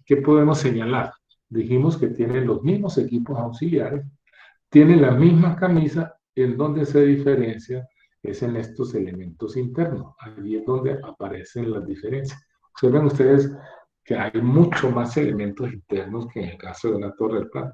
¿qué podemos señalar? Dijimos que tienen los mismos equipos auxiliares, tienen la misma camisa, en donde se diferencia es en estos elementos internos. Allí es donde aparecen las diferencias. Observen ustedes que hay mucho más elementos internos que en el caso de una torre de plano.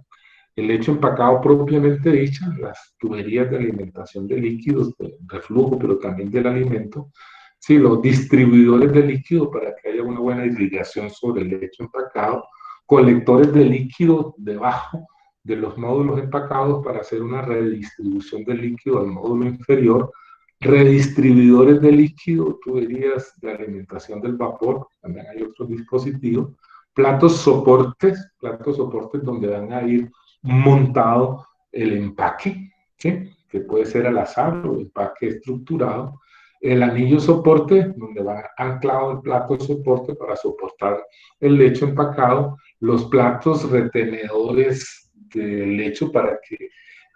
El lecho empacado propiamente dicho, las tuberías de alimentación de líquidos, de reflujo, pero también del alimento, sí, los distribuidores de líquido para que haya una buena irrigación sobre el lecho empacado, colectores de líquido debajo de los módulos empacados para hacer una redistribución del líquido al módulo inferior, redistribuidores de líquido, tuberías de alimentación del vapor, también hay otros dispositivos, platos soportes donde van a ir montado el empaque, ¿sí? Que puede ser al azar o empaque estructurado, el anillo soporte, donde va anclado el plato soporte para soportar el lecho empacado, los platos retenedores del lecho para que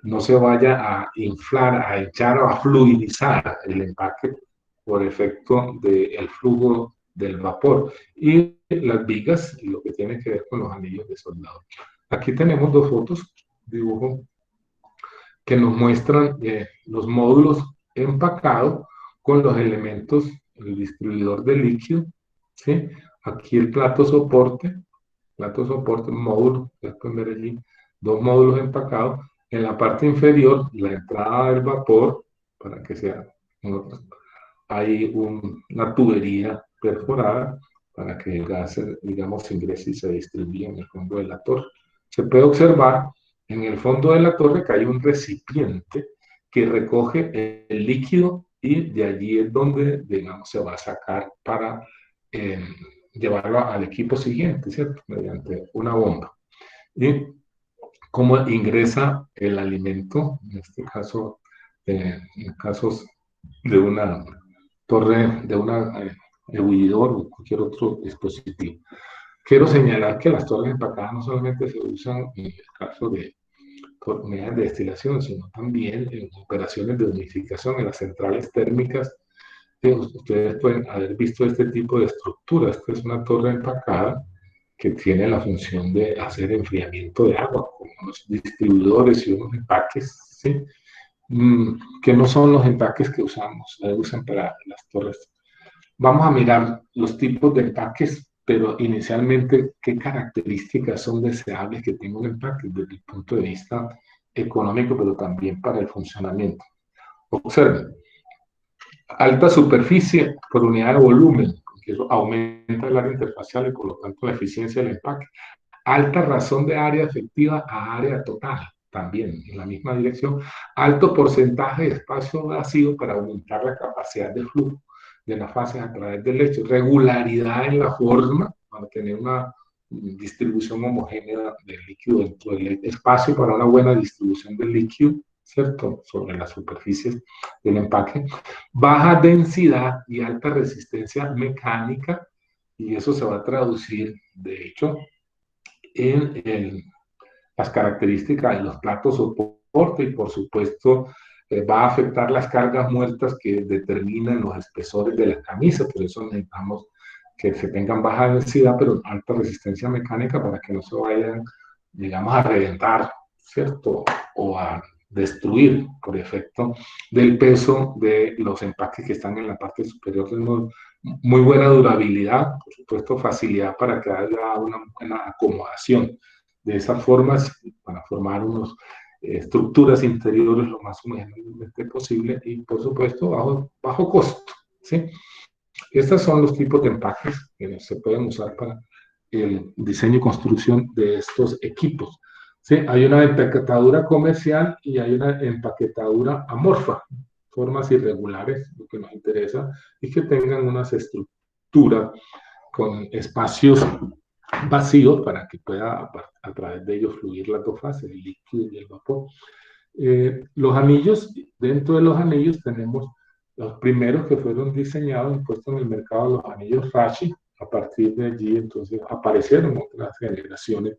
no se vaya a inflar, a echar o a fluidizar el empaque por efecto del flujo del vapor. Y las vigas, lo que tiene que ver con los anillos de soldado. Aquí tenemos dos fotos, dibujo, que nos muestran los módulos empacados con los elementos, el distribuidor de líquido, ¿sí? Aquí el plato soporte, módulo, ustedes pueden ver allí, dos módulos empacados. En la parte inferior, la entrada del vapor, para que sea, hay una tubería perforada para que el gas, digamos, ingrese y se distribuya en el fondo de la torre. Se puede observar en el fondo de la torre que hay un recipiente que recoge el líquido y de allí es donde, digamos, se va a sacar para llevarlo al equipo siguiente, ¿cierto? Mediante una bomba. Y cómo ingresa el alimento, en este caso, en casos de una torre, de una ebullidor o cualquier otro dispositivo. Quiero señalar que las torres empacadas no solamente se usan en el caso de unidades de destilación, sino también en operaciones de unificación en las centrales térmicas. Ustedes pueden haber visto este tipo de estructura. Esta es una torre empacada que tiene la función de hacer enfriamiento de agua, con unos distribuidores y unos empaques, ¿sí? Que no son los empaques que usamos, se usan para las torres. Vamos a mirar los tipos de empaques, pero inicialmente, ¿qué características son deseables que tenga un empaque desde el punto de vista económico, pero también para el funcionamiento? Observen, alta superficie por unidad de volumen, porque eso aumenta el área interfacial y por lo tanto la eficiencia del empaque. Alta razón de área efectiva a área total, también en la misma dirección. Alto porcentaje de espacio vacío para aumentar la capacidad de flujo de las fases a través del lecho. Regularidad en la forma, para tener una distribución homogénea del líquido dentro del espacio para una buena distribución del líquido, ¿cierto? Sobre las superficies del empaque. Baja densidad y alta resistencia mecánica, y eso se va a traducir, de hecho, en las características de los platos soporte y por supuesto va a afectar las cargas muertas que determinan los espesores de la camisa, por eso necesitamos que se tengan baja densidad pero alta resistencia mecánica para que no se vayan, digamos, a reventar, ¿cierto? O a destruir por efecto del peso de los empaques que están en la parte superior del módulo. Muy buena durabilidad, por supuesto facilidad para que haya una buena acomodación de esas formas para formar unas estructuras interiores lo más homogéneamente posible y por supuesto bajo costo, ¿sí? Estos son los tipos de empaques que se pueden usar para el diseño y construcción de estos equipos. ¿Sí? Hay una empaquetadura comercial y hay una empaquetadura amorfa, formas irregulares, lo que nos interesa, y que tengan unas estructuras con espacios vacíos para que pueda a través de ellos fluir las dos fases, el líquido y el vapor. Los anillos, dentro de los anillos tenemos los primeros que fueron diseñados y puestos en el mercado, los anillos Rashi. A partir de allí entonces aparecieron otras generaciones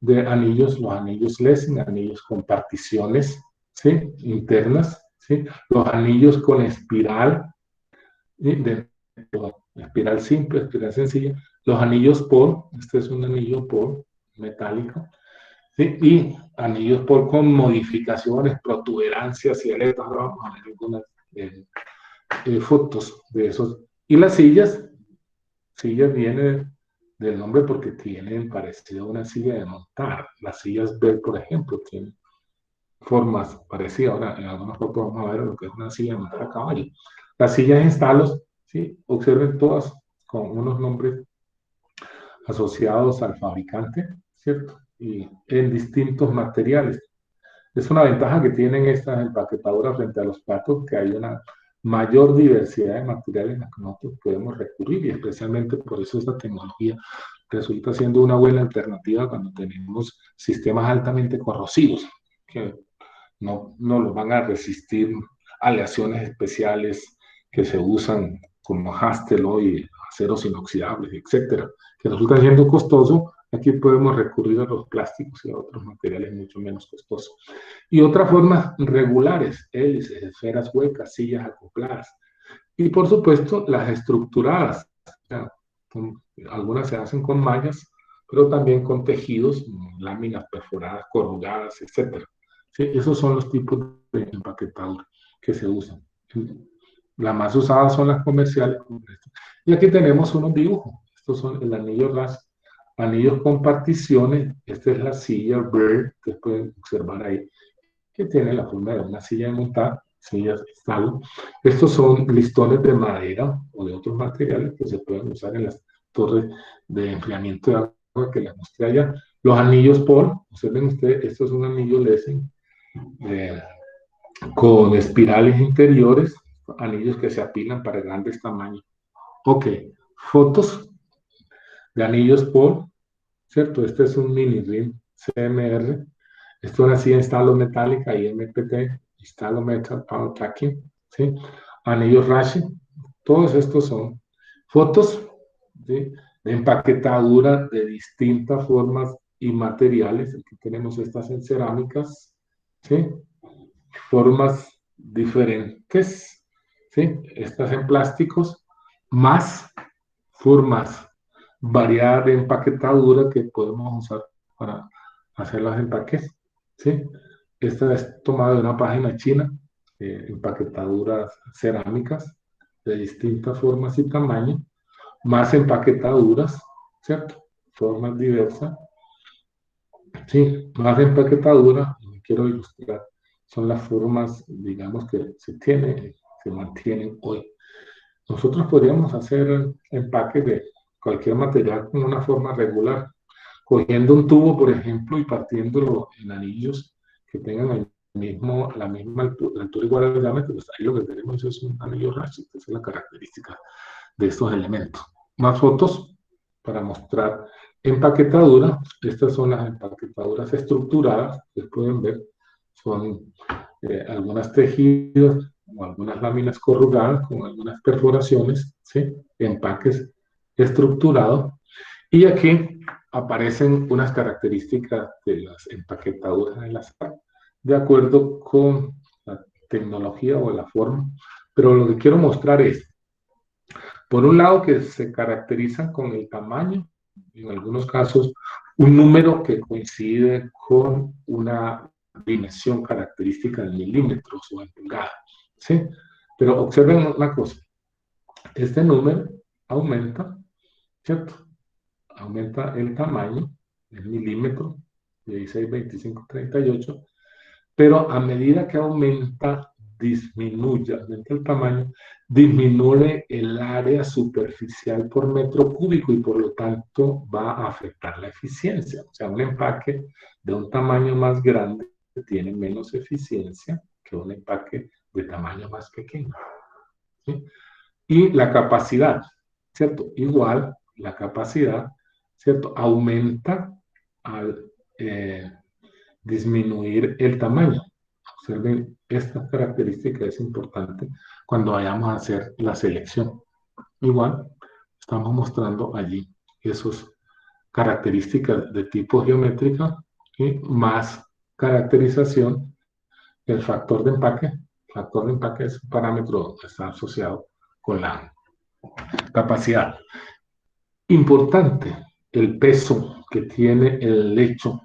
de anillos, los anillos Lessing, anillos con particiones, ¿sí? Internas, ¿sí? Los anillos con espiral, ¿sí? espiral simple, espiral sencilla, los anillos por, este es un anillo por metálico, ¿sí? Y anillos por con modificaciones, protuberancias y aletas, ahora vamos a ver algunas fotos de esos. Y las sillas viene del nombre porque tienen parecido a una silla de montar. Las sillas Bell, por ejemplo, tienen formas parecidas. Ahora, en algunas fotos vamos a ver lo que es una silla de montar a caballo. Las sillas estalos, ¿sí? Observen todas con unos nombres asociados al fabricante, ¿cierto? Y en distintos materiales. Es una ventaja que tienen estas empaquetadoras frente a los platos, que hay una mayor diversidad de materiales en los que nosotros podemos recurrir, y especialmente por eso esta tecnología resulta siendo una buena alternativa cuando tenemos sistemas altamente corrosivos, que no los van a resistir aleaciones especiales que se usan como Hastelloy, aceros inoxidables, etcétera, que resulta siendo costoso. Aquí podemos recurrir a los plásticos y a otros materiales mucho menos costosos. Y otras formas regulares, hélices, esferas huecas, sillas acopladas. Y por supuesto, las estructuradas. O sea, algunas se hacen con mallas, pero también con tejidos, láminas perforadas, corrugadas, etcétera. ¿Sí? Esos son los tipos de empaquetadura que se usan. Las más usadas son las comerciales. Y aquí tenemos unos dibujos. Estos son el anillo ras, anillos con particiones. Esta es la silla Bird, que pueden observar ahí, que tiene la forma de una silla de montar, sillas de estalo. Estos son listones de madera o de otros materiales que se pueden usar en las torres de enfriamiento de agua que les mostré allá. Los anillos por, observen ustedes, esto es un anillo Lessing con espirales interiores, anillos que se apilan para grandes tamaños. Ok, fotos de anillos por, ¿cierto? Este es un mini ring CMR. Esto era así en estalo metálica y MPT, estalo metal power tracking, ¿sí? Anillos Rashi. Todos estos son fotos, ¿sí? De empaquetadura de distintas formas y materiales. Aquí tenemos estas en cerámicas, ¿sí? Formas diferentes, ¿sí? Estas en plásticos, más formas variadas de empaquetadura que podemos usar para hacer los empaques, ¿sí? Esta es tomada de una página china, empaquetaduras cerámicas de distintas formas y tamaños, más empaquetaduras, ¿cierto? Formas diversas, sí, más empaquetaduras, quiero ilustrar, son las formas, digamos, que se mantienen hoy. Nosotros podríamos hacer empaques de cualquier material con una forma regular, cogiendo un tubo, por ejemplo, y partiéndolo en anillos que tengan la misma altura, igual al diámetro. Pues ahí lo que tenemos es un anillo Ratchet, esa es la característica de estos elementos. Más fotos para mostrar empaquetadura. Estas son las empaquetaduras estructuradas, que pueden ver, son algunas tejidos o algunas láminas corrugadas con algunas perforaciones, ¿sí? Empaques estructurados. Y aquí aparecen unas características de las empaquetaduras de las SAC, de acuerdo con la tecnología o la forma. Pero lo que quiero mostrar es, por un lado, que se caracterizan con el tamaño, en algunos casos, un número que coincide con una dimensión característica en milímetros o en pulgadas, ¿sí? Pero observen una cosa, este número aumenta, ¿cierto? Aumenta el tamaño en milímetros, 16, 25, 38, pero a medida que aumenta el tamaño, disminuye el área superficial por metro cúbico y por lo tanto va a afectar la eficiencia. O sea, un empaque de un tamaño más grande tiene menos eficiencia que un empaque de tamaño más pequeño, ¿sí? Y la capacidad, ¿cierto? Igual, la capacidad, ¿cierto? Aumenta al disminuir el tamaño. Observen, esta característica es importante cuando vayamos a hacer la selección. Igual, estamos mostrando allí esas características de tipo geométrica y más caracterización del factor de empaque. El factor de empaque es un parámetro que está asociado con la Capacidad. Importante, el peso que tiene el lecho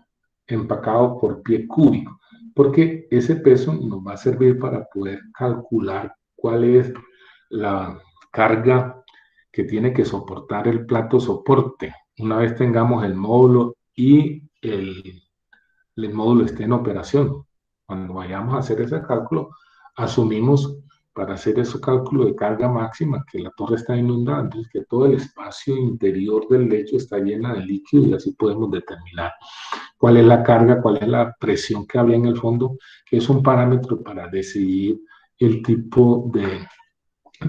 empacado por pie cúbico, porque ese peso nos va a servir para poder calcular cuál es la carga que tiene que soportar el plato soporte. Una vez tengamos el módulo y el módulo esté en operación. Cuando vayamos a hacer ese cálculo, asumimos para hacer ese cálculo de carga máxima que la torre está inundada, entonces que todo el espacio interior del lecho está llena de líquido y así podemos determinar cuál es la carga, cuál es la presión que había en el fondo, que es un parámetro para decidir el tipo de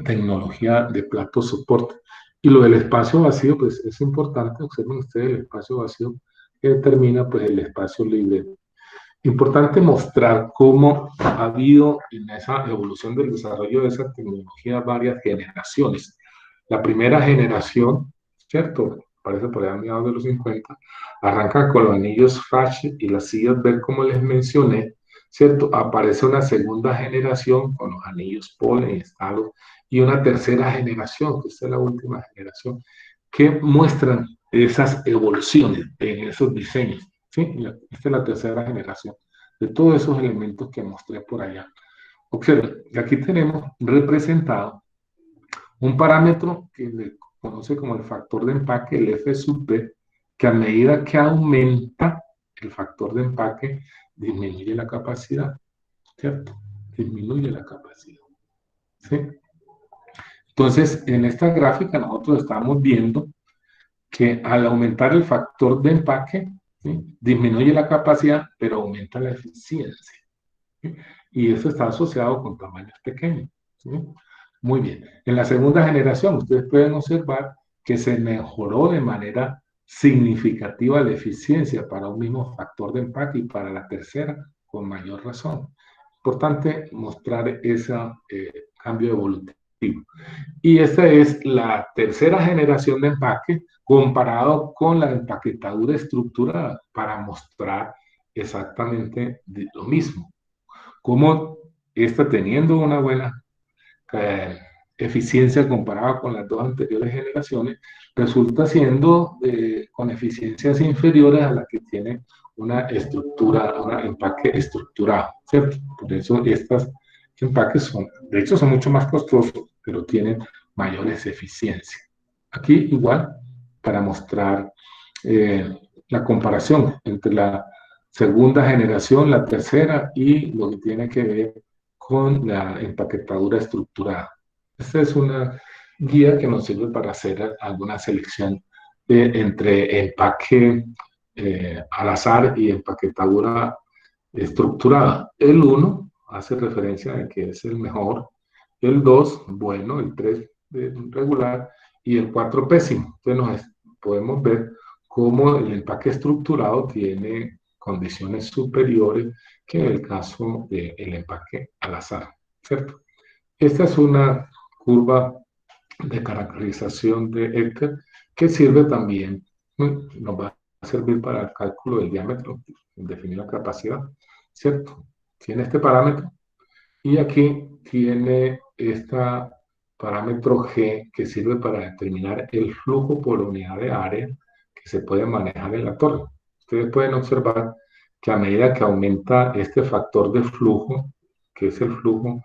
tecnología de plato soporte. Y lo del espacio vacío, pues es importante, observen ustedes el espacio vacío que determina pues el espacio libre. Importante mostrar cómo ha habido en esa evolución del desarrollo de esa tecnología varias generaciones. La primera generación, ¿cierto? Parece por ahí a mediados de los 50, arranca con los anillos Flash y las sillas ver como les mencioné, ¿cierto? Aparece una segunda generación con los anillos Polen y Stalos y una tercera generación, que esta es la última generación, que muestran esas evoluciones en esos diseños. ¿Sí? Esta es la tercera generación de todos esos elementos que mostré por allá. Observen, aquí tenemos representado un parámetro que se conoce como el factor de empaque, el F sub B, que a medida que aumenta el factor de empaque, disminuye la capacidad, ¿cierto? Disminuye la capacidad, ¿sí? Entonces, en esta gráfica nosotros estamos viendo que al aumentar el factor de empaque, ¿sí? Disminuye la capacidad, pero aumenta la eficiencia. ¿Sí? Y eso está asociado con tamaños pequeños. ¿Sí? Muy bien. En la segunda generación, ustedes pueden observar que se mejoró de manera significativa la eficiencia para un mismo factor de empaque y para la tercera con mayor razón. Importante mostrar ese cambio evolutivo. Y esta es la tercera generación de empaque comparado con la empaquetadura estructurada para mostrar exactamente lo mismo. Como esta teniendo una buena eh, eficiencia comparada con las dos anteriores generaciones, resulta siendo con eficiencias inferiores a las que tiene una estructura, un empaque estructurado, ¿cierto? Por eso estos empaques son, de hecho, son mucho más costosos, pero tienen mayores eficiencias. Aquí igual, para mostrar la comparación entre la segunda generación, la tercera y lo que tiene que ver con la empaquetadura estructurada. Esta es una guía que nos sirve para hacer alguna selección entre empaque al azar y empaquetadura estructurada. El 1 hace referencia a que es el mejor, el 2 bueno, el 3 regular y el 4 pésimo. Entonces podemos ver cómo el empaque estructurado tiene condiciones superiores que en el caso del empaque al azar, ¿cierto? Esta es una curva de caracterización de Hector que sirve también, nos va a servir para el cálculo del diámetro, definir la capacidad, ¿cierto? Tiene este parámetro y aquí tiene este parámetro G que sirve para determinar el flujo por unidad de área que se puede manejar en la torre. Ustedes pueden observar que a medida que aumenta este factor de flujo, que es el flujo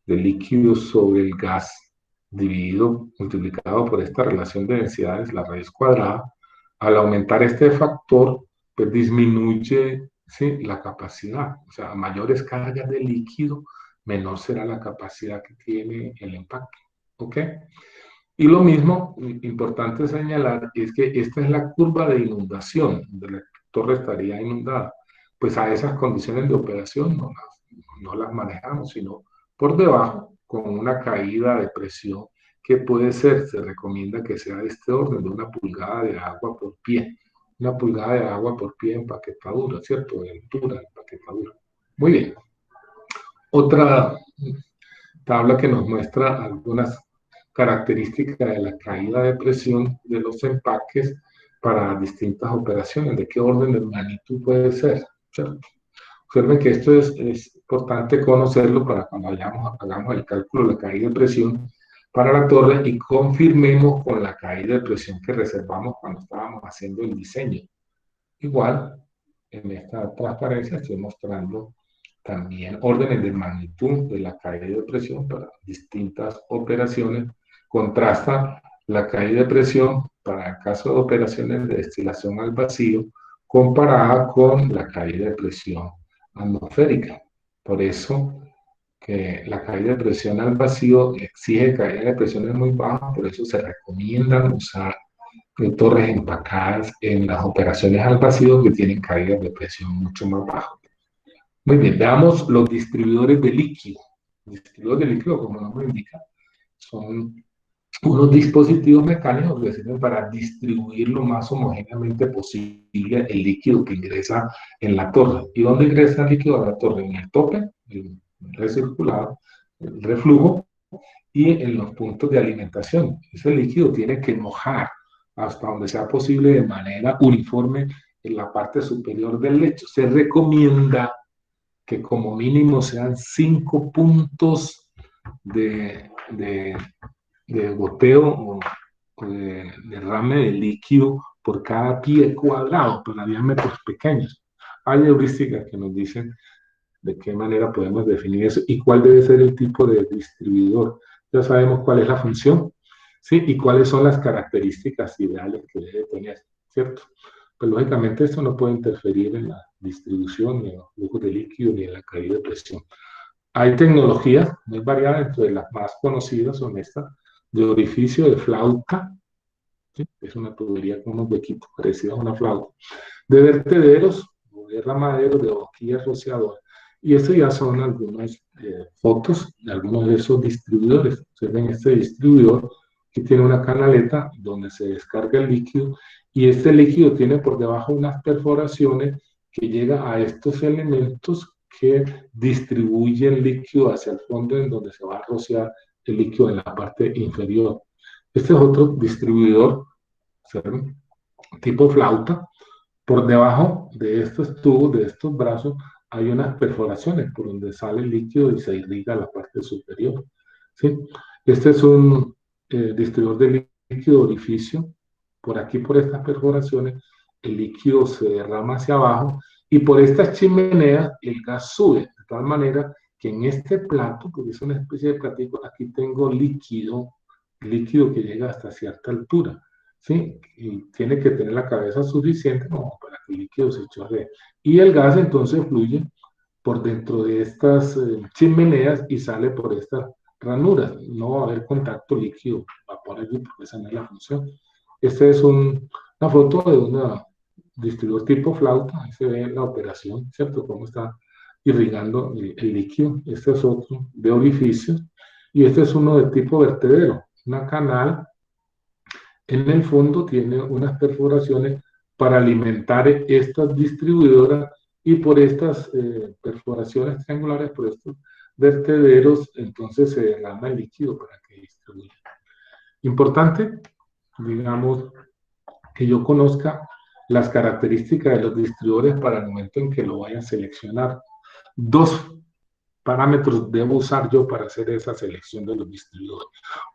de líquido sobre el gas dividido, multiplicado por esta relación de densidades, la raíz cuadrada, al aumentar este factor, pues disminuye, ¿sí?, la capacidad. O sea, a mayores cargas de líquido, menor será la capacidad que tiene el empaque. ¿Ok? Y lo mismo, importante señalar, es que esta es la curva de inundación, donde la torre estaría inundada. Pues a esas condiciones de operación no las manejamos, sino por debajo, con una caída de presión que puede ser, se recomienda que sea de este orden, de 1 pulgada de agua por pie. 1 pulgada de agua por pie en empaquetadura, ¿cierto? De altura de empaquetadura. Muy bien. Otra tabla que nos muestra algunas características de la caída de presión de los empaques para distintas operaciones. ¿De qué orden de magnitud puede ser? ¿Cierto? Observen que esto es importante conocerlo para cuando hagamos el cálculo de la caída de presión, para la torre y confirmemos con la caída de presión que reservamos cuando estábamos haciendo el diseño. Igual, en esta transparencia estoy mostrando también órdenes de magnitud de la caída de presión para distintas operaciones. Contrasta la caída de presión para el caso de operaciones de destilación al vacío comparada con la caída de presión atmosférica. Por eso que la caída de presión al vacío exige caída de presiones muy bajas, por eso se recomienda usar torres empacadas en las operaciones al vacío que tienen caídas de presión mucho más bajas. Muy bien, veamos los distribuidores de líquido. Los distribuidores de líquido, como el nombre indica, son unos dispositivos mecánicos que sirven para distribuir lo más homogéneamente posible el líquido que ingresa en la torre. ¿Y dónde ingresa el líquido a la torre? En el tope, el recirculado, el reflujo y en los puntos de alimentación. Ese líquido tiene que mojar hasta donde sea posible de manera uniforme en la parte superior del lecho. Se recomienda que como mínimo sean 5 puntos de goteo o de derrame de líquido por cada pie cuadrado para diámetros pequeños. Hay heurísticas que nos dicen de qué manera podemos definir eso y cuál debe ser el tipo de distribuidor. Ya sabemos cuál es la función, ¿sí? Y cuáles son las características ideales que debe tener, ¿cierto? Pues lógicamente esto no puede interferir en la distribución, ni en los flujos de líquido, ni en la caída de presión. Hay tecnologías muy variadas, entre las más conocidas son estas, de orificio de flauta, ¿sí? Es una tubería con unos huequitos parecidos a una flauta, de vertederos, o de ramaderos, de boquillas rociadoras. Y estos ya son algunas fotos de algunos de esos distribuidores. Ustedes ven este distribuidor que tiene una canaleta donde se descarga el líquido y este líquido tiene por debajo unas perforaciones que llega a estos elementos que distribuyen líquido hacia el fondo en donde se va a rociar el líquido en la parte inferior. Este es otro distribuidor, ¿saben? Tipo flauta. Por debajo de estos tubos, de estos brazos, hay unas perforaciones por donde sale el líquido y se irriga la parte superior, ¿sí? Este es un distribuidor de líquido orificio. Por aquí, por estas perforaciones, el líquido se derrama hacia abajo y por estas chimeneas el gas sube, de tal manera que en este plato, porque es una especie de platico, aquí tengo líquido, líquido que llega hasta cierta altura. ¿Sí? Y tiene que tener la cabeza suficiente como para que el líquido se chorree. Y el gas entonces fluye por dentro de estas chimeneas y sale por estas ranuras. No va a haber contacto líquido, va por allí porque esa no es la función. Esta es una foto de un distribuidor tipo flauta, ahí se ve la operación, ¿cierto? Cómo está irrigando el líquido. Este es otro de orificio y este es uno de tipo vertedero, una canal. En el fondo tiene unas perforaciones para alimentar estas distribuidoras y por estas perforaciones triangulares, por estos vertederos, entonces se derrama el líquido para que distribuya. Importante, digamos, que yo conozca las características de los distribuidores para el momento en que lo vaya a seleccionar. Dos parámetros debo usar yo para hacer esa selección de los distribuidores.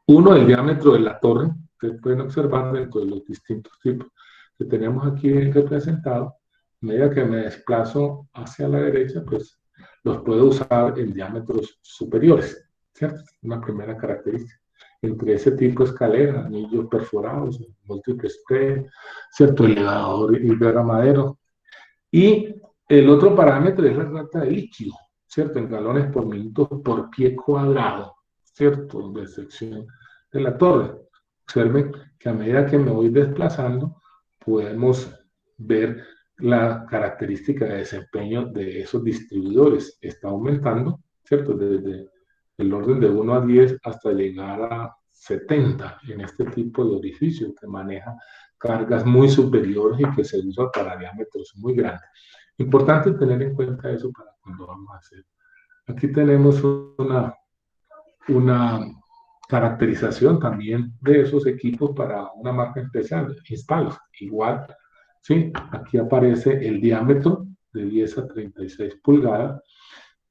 Uno, el diámetro de la torre. Ustedes pueden observar dentro de los distintos tipos que tenemos aquí representados. A medida que me desplazo hacia la derecha, pues los puedo usar en diámetros superiores, ¿cierto? Una primera característica. Entre ese tipo de escalera, anillos perforados, múltiples T, ¿cierto? Elevador y derramadero. Y el otro parámetro es la rata de líquido, ¿cierto? En galones por minuto por pie cuadrado, ¿cierto? De sección de la torre. Observen que a medida que me voy desplazando, podemos ver la característica de desempeño de esos distribuidores. Está aumentando, ¿cierto? Desde el orden de 1 a 10 hasta llegar a 70 en este tipo de orificio que maneja cargas muy superiores y que se usa para diámetros muy grandes. Importante tener en cuenta eso para cuando vamos a hacer. Aquí tenemos una caracterización también de esos equipos para una marca especial, Instalos. Igual, ¿sí? Aquí aparece el diámetro de 10 a 36 pulgadas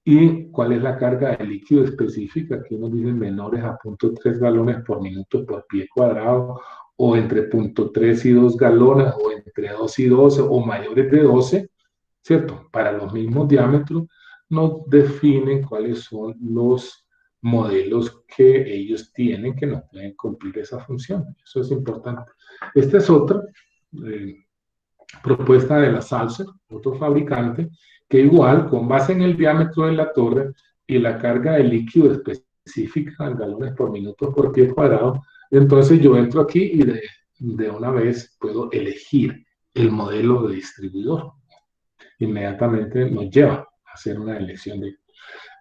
y cuál es la carga de líquido específica. Aquí nos dicen menores a 0,3 galones por minuto por pie cuadrado, o entre 0,3 y 2 galones, o entre 2 y 12, o mayores de 12, ¿cierto? Para los mismos diámetros, nos definen cuáles son los modelos que ellos tienen que nos pueden cumplir esa función. Eso es importante. Esta es otra eh, propuesta de la Salser, otro fabricante, que igual, con base en el diámetro de la torre y la carga de líquido específica en galones por minuto por pie cuadrado, entonces yo entro aquí y de una vez puedo elegir el modelo de distribuidor. Inmediatamente nos lleva a hacer una elección de...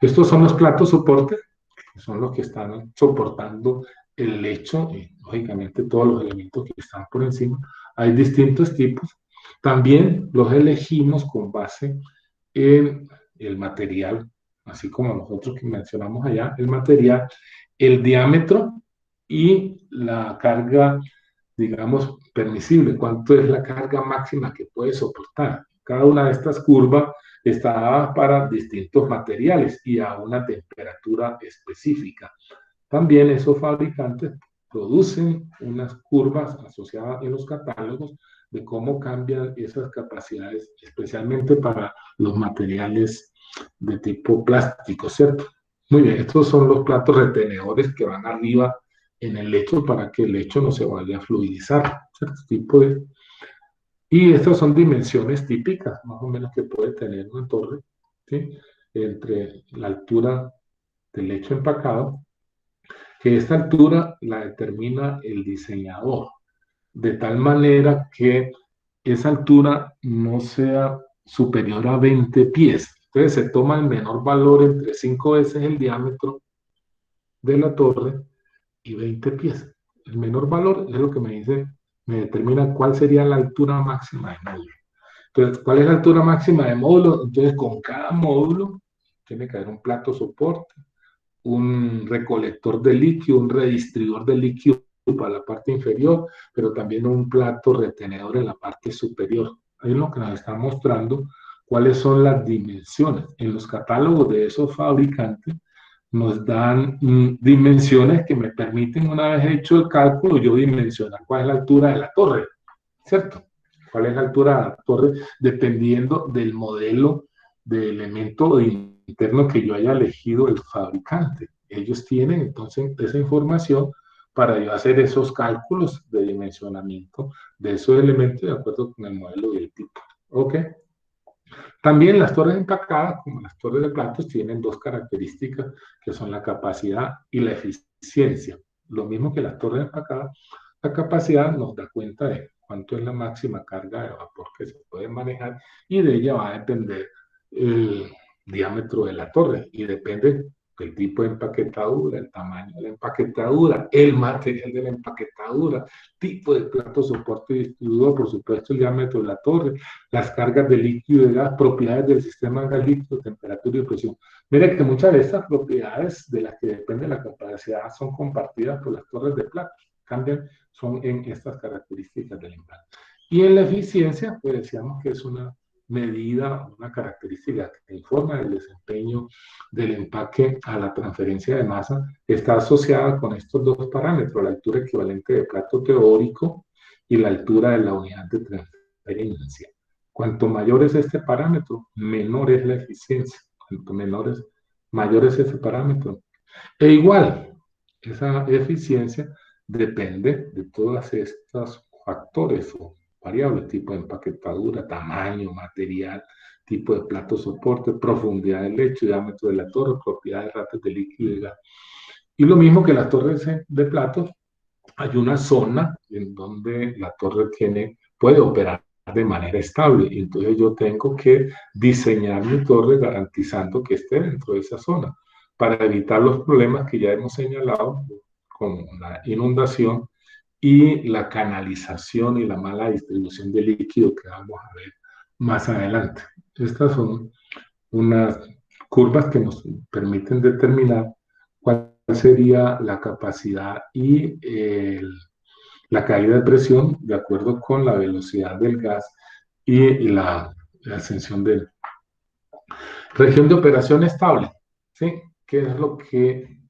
Estos son los platos soporte, que son los que están soportando el lecho y lógicamente todos los elementos que están por encima. Hay distintos tipos. También los elegimos con base en el material, así como nosotros que mencionamos allá, el material, el diámetro y la carga, digamos, permisible, cuánto es la carga máxima que puede soportar. Cada una de estas curvas está dada para distintos materiales y a una temperatura específica. También esos fabricantes producen unas curvas asociadas en los catálogos de cómo cambian esas capacidades, especialmente para los materiales de tipo plástico, ¿cierto? Muy bien, estos son los platos retenedores que van arriba en el lecho para que el lecho no se vaya a fluidizar, ¿cierto? Tipo de... Y estas son dimensiones típicas, más o menos, que puede tener una torre, ¿sí? Entre la altura del lecho empacado, que esta altura la determina el diseñador, de tal manera que esa altura no sea superior a 20 pies. Entonces se toma el menor valor entre 5 veces el diámetro de la torre y 20 pies. El menor valor es lo que me dice, me determina cuál sería la altura máxima de módulo. Entonces, ¿cuál es la altura máxima de módulo? Entonces, con cada módulo tiene que haber un plato soporte, un recolector de líquido, un redistribuidor de líquido para la parte inferior, pero también un plato retenedor en la parte superior. Ahí es lo que nos está mostrando cuáles son las dimensiones. En los catálogos de esos fabricantes nos dan dimensiones que me permiten, una vez hecho el cálculo, yo dimensionar cuál es la altura de la torre, ¿cierto? ¿Cuál es la altura de la torre? Dependiendo del modelo de elemento interno que yo haya elegido el fabricante. Ellos tienen entonces esa información para yo hacer esos cálculos de dimensionamiento de esos elementos de acuerdo con el modelo y el tipo. ¿Ok? También las torres empacadas, como las torres de platos, tienen dos características que son la capacidad y la eficiencia. Lo mismo que las torres empacadas, la capacidad nos da cuenta de cuánto es la máxima carga de vapor que se puede manejar y de ella va a depender el diámetro de la torre y depende del tipo de empaquetadura, el tamaño de la empaquetadura, el material de la empaquetadura, tipo de plato, soporte y distribuidor, por supuesto el diámetro de la torre, las cargas de líquido y de gas, propiedades del sistema de gas líquido, temperatura y presión. Mire que muchas de estas propiedades de las que depende la capacidad son compartidas por las torres de plato, cambian, son en estas características del impacto. Y en la eficiencia, pues decíamos que es una medida, una característica que informa el desempeño del empaque a la transferencia de masa, está asociada con estos dos parámetros, la altura equivalente de plato teórico y la altura de la unidad de transferencia. Cuanto mayor es este parámetro, menor es la eficiencia. Cuanto mayor es ese parámetro. E igual, esa eficiencia depende de todos estos factores o variables, tipo de empaquetadura, tamaño, material, tipo de plato soporte, profundidad del lecho, diámetro de la torre, propiedades, ratas de líquido y gas. Y lo mismo que las torres de platos, hay una zona en donde la torre puede operar de manera estable. Entonces yo tengo que diseñar mi torre garantizando que esté dentro de esa zona para evitar los problemas que ya hemos señalado con la inundación y la canalización y la mala distribución de líquido que vamos a ver más adelante. Estas son unas curvas que nos permiten determinar cuál sería la capacidad y la caída de presión de acuerdo con la velocidad del gas y la ascensión Región de operación estable, ¿sí? ¿Qué es lo que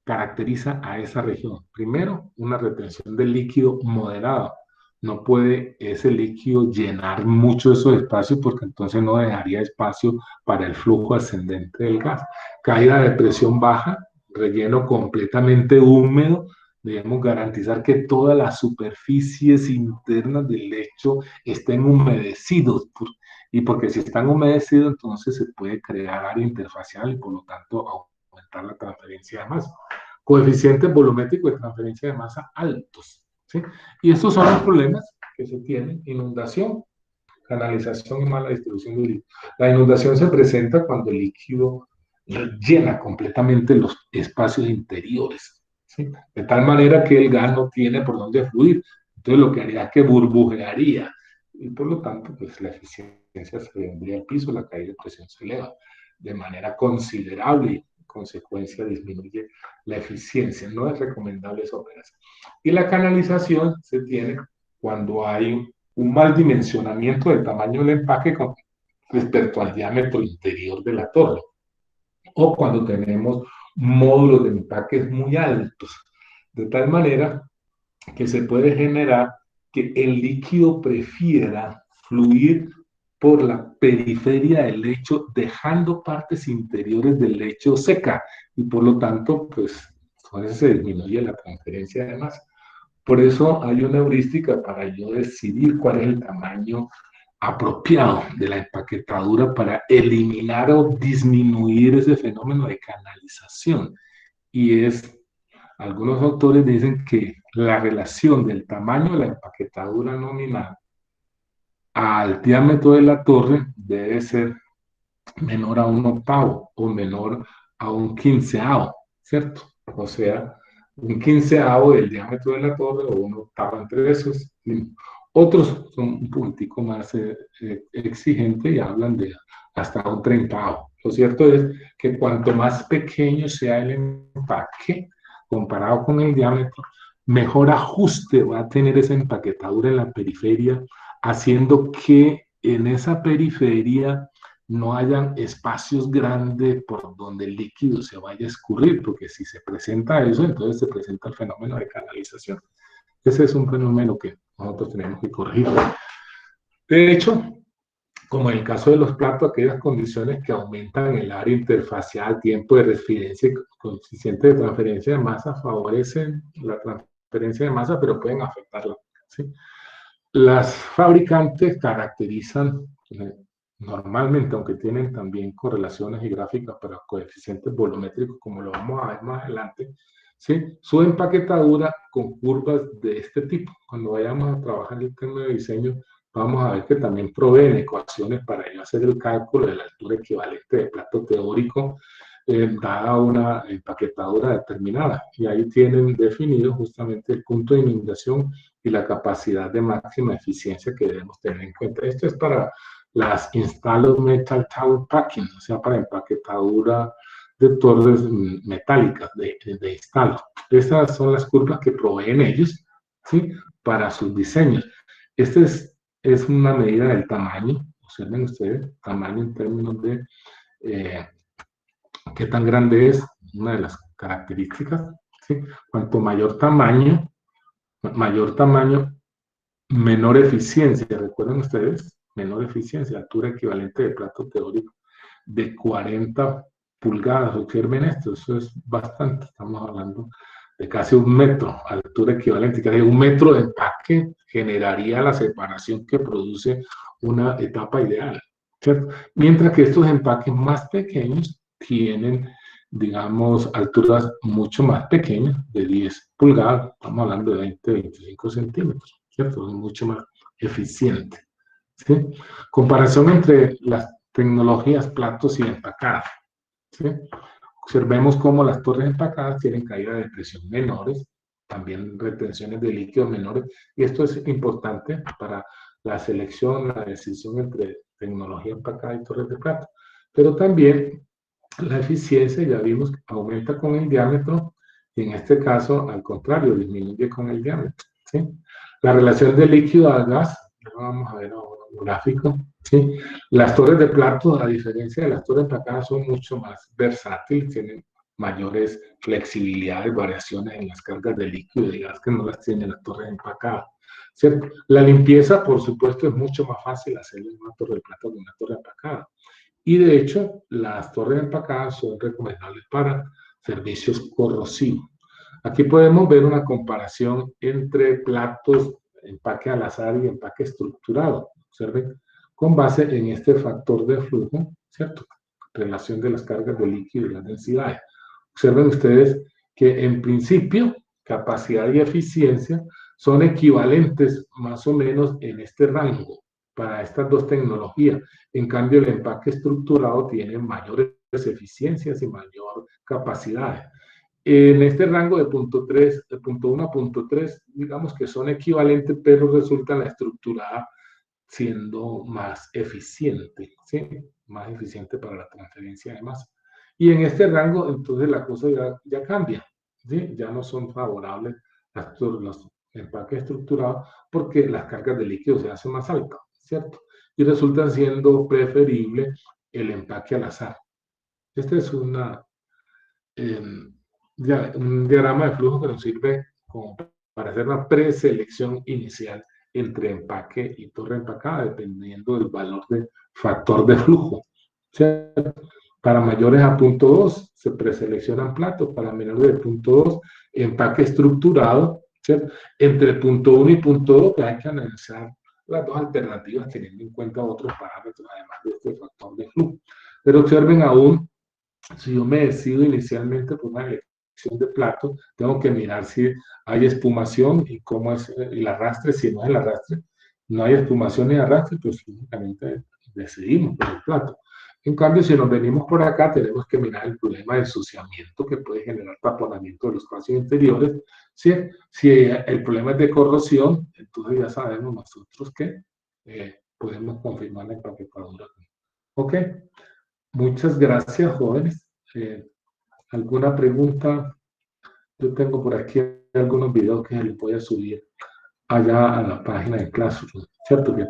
caracteriza a esa región? Primero, una retención de líquido moderada. No puede ese líquido llenar mucho esos espacios porque entonces no dejaría espacio para el flujo ascendente del gas. Caída de presión baja, relleno completamente húmedo. Debemos garantizar que todas las superficies internas del lecho estén humedecidos. Y porque si están humedecidos, entonces se puede crear área interfacial y por lo tanto aumentar la transferencia de masa. Coeficientes volumétricos de transferencia de masa altos, ¿sí? Y estos son los problemas que se tienen: inundación, canalización y mala distribución del líquido. La inundación se presenta cuando el líquido llena completamente los espacios interiores, ¿sí? De tal manera que el gas no tiene por dónde fluir. Entonces lo que haría es que burbujearía y por lo tanto pues la eficiencia se vendría al piso, la caída de presión se eleva de manera considerable y en consecuencia disminuye la eficiencia. No es recomendable esa operación. Y la canalización se tiene cuando hay un mal dimensionamiento del tamaño del empaque con respecto al diámetro interior de la torre, o cuando tenemos módulos de empaques muy altos, de tal manera que se puede generar que el líquido prefiera fluir por la periferia del lecho, dejando partes interiores del lecho seca, y por lo tanto, pues, con eso se disminuye la transferencia de masa. Por eso hay una heurística para yo decidir cuál es el tamaño apropiado de la empaquetadura para eliminar o disminuir ese fenómeno de canalización. Y es, algunos autores dicen que la relación del tamaño de la empaquetadura nominal al diámetro de la torre debe ser menor a un octavo o menor a un quinceavo, ¿cierto? O sea, un quinceavo del diámetro de la torre o un octavo entre esos. Otros son un puntico más exigente y hablan de hasta un treintavo. Lo cierto es que cuanto más pequeño sea el empaque comparado con el diámetro, mejor ajuste va a tener esa empaquetadura en la periferia, haciendo que en esa periferia no hayan espacios grandes por donde el líquido se vaya a escurrir, porque si se presenta eso, entonces se presenta el fenómeno de canalización. Ese es un fenómeno que nosotros tenemos que corregir. De hecho, como en el caso de los platos, aquellas condiciones que aumentan el área interfacial, tiempo de referencia y coeficiente de transferencia de masa favorecen la transferencia de masa, pero pueden afectarla, ¿sí? Las fabricantes caracterizan normalmente, aunque tienen también correlaciones y gráficas para coeficientes volumétricos, como lo vamos a ver más adelante, ¿sí? Su empaquetadura con curvas de este tipo. Cuando vayamos a trabajar el tema de diseño, vamos a ver que también proveen ecuaciones para ello hacer el cálculo de la altura equivalente de plato teórico dada una empaquetadura determinada. Y ahí tienen definido justamente el punto de inundación y la capacidad de máxima eficiencia que debemos tener en cuenta. Esto es para las Installed Metal Tower Packing, o sea, para empaquetadura de torres metálicas de instalo. Estas son las curvas que proveen ellos, ¿sí? Para sus diseños. Esta es una medida del tamaño, observen ustedes, tamaño en términos de qué tan grande es, una de las características, ¿sí? Cuanto mayor tamaño, menor eficiencia. ¿Recuerdan ustedes? Menor eficiencia, altura equivalente de plato teórico de 40 pulgadas. Observen esto, eso es bastante. Estamos hablando de casi un metro, altura equivalente. Casi un metro de empaque generaría la separación que produce una etapa ideal, ¿cierto? Mientras que estos empaques más pequeños tienen, digamos, alturas mucho más pequeñas, de 10 pulgadas, estamos hablando de 20, 25 centímetros, ¿cierto? Es mucho más eficiente, ¿sí? Comparación entre las tecnologías platos y empacadas, ¿sí? Observemos cómo las torres empacadas tienen caída de presión menores, también retenciones de líquidos menores, y esto es importante para la selección, la decisión entre tecnología empacada y torres de plato. Pero también la eficiencia, ya vimos, que aumenta con el diámetro, y en este caso, al contrario, disminuye con el diámetro, ¿sí? La relación de líquido al gas, lo vamos a ver ahora gráfico, ¿sí? Las torres de plato, a diferencia de las torres empacadas, son mucho más versátiles, tienen mayores flexibilidades, variaciones en las cargas de líquido y gas que no las tiene la torre empacada, ¿cierto? La limpieza, por supuesto, es mucho más fácil hacerla en una torre de plato que en una torre empacada. Y de hecho, las torres empacadas son recomendables para servicios corrosivos. Aquí podemos ver una comparación entre platos, empaque al azar y empaque estructurado. Observen, con base en este factor de flujo, ¿cierto? Relación de las cargas de líquido y las densidades. Observen ustedes que en principio capacidad y eficiencia son equivalentes más o menos en este rango para estas dos tecnologías. En cambio, el empaque estructurado tiene mayores eficiencias y mayor capacidad. En este rango de punto 3, de punto 1 a punto 3, digamos que son equivalentes, pero resulta la estructurada siendo más eficiente, ¿sí? Más eficiente para la transferencia de masa. Y en este rango, entonces la cosa ya cambia, ¿sí? Ya no son favorables los empaques estructurados porque las cargas de líquido se hacen más altas, ¿cierto? Y resulta siendo preferible el empaque al azar. Este es un diagrama de flujo que nos sirve como para hacer una preselección inicial entre empaque y torre empacada, dependiendo del valor de factor de flujo. ¿Cierto? Para mayores a punto 2 se preseleccionan platos, para menores de punto 2 empaque estructurado, ¿cierto? Entre punto 1 y punto 2 pues hay que analizar las dos alternativas teniendo en cuenta otros parámetros además de este factor de flujo. Pero observen aún, si yo me decido inicialmente por una elección de plato, tengo que mirar si hay espumación y cómo es el arrastre. Si no es el arrastre, no hay espumación ni arrastre, pues únicamente decidimos por el plato. En cambio, si nos venimos por acá, tenemos que mirar el problema de ensuciamiento que puede generar taponamiento de los espacios interiores. Si el problema es de corrosión, entonces ya sabemos nosotros que podemos confirmar la empaquetadura. ¿Ok? Muchas gracias, jóvenes. ¿Alguna pregunta? Yo tengo por aquí algunos videos que les voy a subir allá a la página de Classroom, ¿cierto? Que